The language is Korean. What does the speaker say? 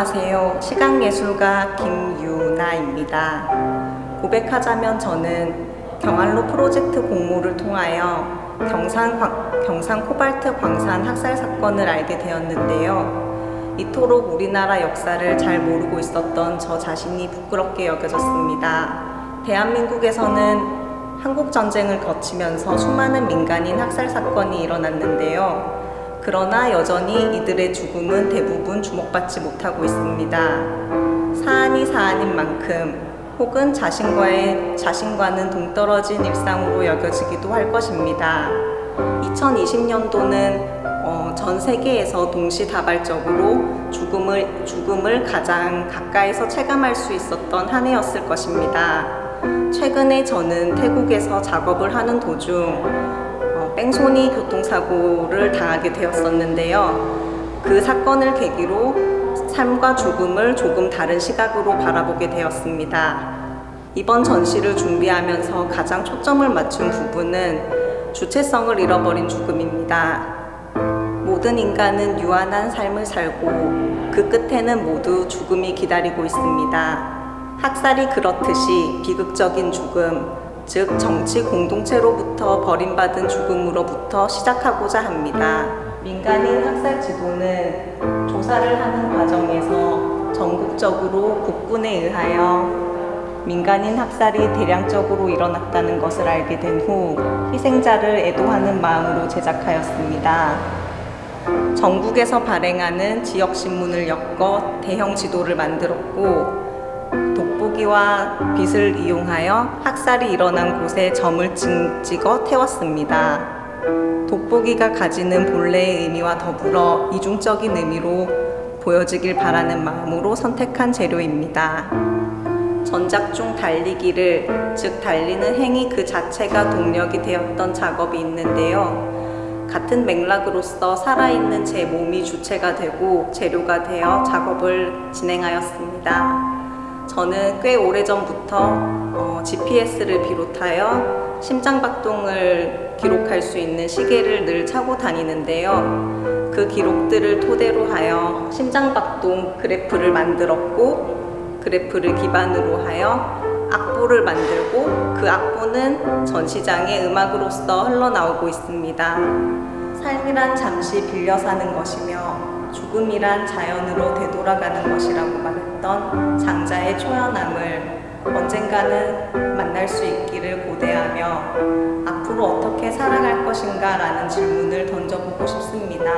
안녕하세요. 시각예술가 김유나입니다. 고백하자면 저는 경안로 프로젝트 공모를 통하여 경산 코발트 광산 학살 사건을 알게 되었는데요. 이토록 우리나라 역사를 잘 모르고 있었던 저 자신이 부끄럽게 여겨졌습니다. 대한민국에서는 한국전쟁을 거치면서 수많은 민간인 학살 사건이 일어났는데요. 그러나 여전히 이들의 죽음은 대부분 주목받지 못하고 있습니다. 사안이 사안인 만큼 혹은 자신과는 동떨어진 일상으로 여겨지기도 할 것입니다. 2020년도는 전 세계에서 동시다발적으로 죽음을 가장 가까이서 체감할 수 있었던 한 해였을 것입니다. 최근에 저는 태국에서 작업을 하는 도중 뺑소니 교통사고를 당하게 되었었는데요. 그 사건을 계기로 삶과 죽음을 조금 다른 시각으로 바라보게 되었습니다. 이번 전시를 준비하면서 가장 초점을 맞춘 부분은 주체성을 잃어버린 죽음입니다. 모든 인간은 유한한 삶을 살고 그 끝에는 모두 죽음이 기다리고 있습니다. 학살이 그렇듯이 비극적인 죽음, 즉 정치 공동체로부터 버림받은 죽음으로부터 시작하고자 합니다. 민간인 학살 지도는 조사를 하는 과정에서 전국적으로 국군에 의하여 민간인 학살이 대량적으로 일어났다는 것을 알게 된 후 희생자를 애도하는 마음으로 제작하였습니다. 전국에서 발행하는 지역신문을 엮어 대형 지도를 만들었고 돋보기와 빛을 이용하여 학살이 일어난 곳에 점을 찍어 태웠습니다. 돋보기가 가지는 본래의 의미와 더불어 이중적인 의미로 보여지길 바라는 마음으로 선택한 재료입니다. 전작 중 달리기를, 즉 달리는 행위 그 자체가 동력이 되었던 작업이 있는데요. 같은 맥락으로서 살아있는 제 몸이 주체가 되고 재료가 되어 작업을 진행하였습니다. 저는 꽤 오래전부터 GPS를 비롯하여 심장박동을 기록할 수 있는 시계를 늘 차고 다니는데요. 그 기록들을 토대로 하여 심장박동 그래프를 만들었고 그래프를 기반으로 하여 악보를 만들고 그 악보는 전시장에 음악으로서 흘러나오고 있습니다. 삶이란 잠시 빌려 사는 것이며 죽음이란 자연으로 되돌아가는 것이라고 말했던 장자의 초연함을 언젠가는 만날 수 있기를 고대하며 앞으로 어떻게 살아갈 것인가 라는 질문을 던져보고 싶습니다.